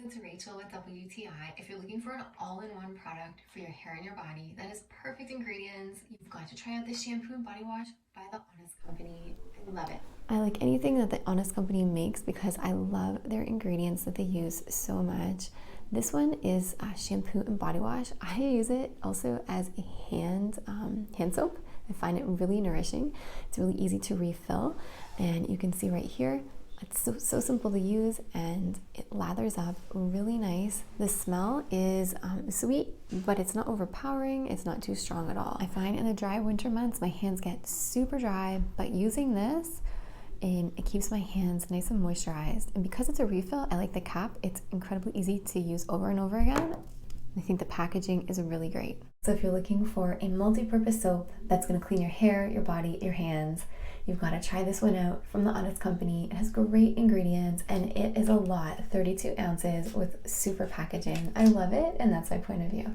it's Rachel with WTI. If you're looking for an all-in-one product for your hair and your body that is perfect ingredients, you've got to try out this shampoo and body wash by The Honest Company. I love it. I like anything that The Honest Company makes because I love their ingredients that they use so much. This one is a shampoo and body wash. I use it also as a hand soap. I find it really nourishing. It's really easy to refill, and you can see right here, it's so simple to use, and it lathers up really nice. The smell is sweet, but it's not overpowering. It's not too strong at all. I find in the dry winter months, my hands get super dry, but using this, and it keeps my hands nice and moisturized. And because it's a refill, I like the cap. It's incredibly easy to use over and over again. I think the packaging is really great. So if you're looking for a multi-purpose soap that's gonna clean your hair, your body, your hands, you've got to try this one out from The Honest Company. It has great ingredients and it is a lot, 32 ounces with super packaging. I love it, and that's my point of view.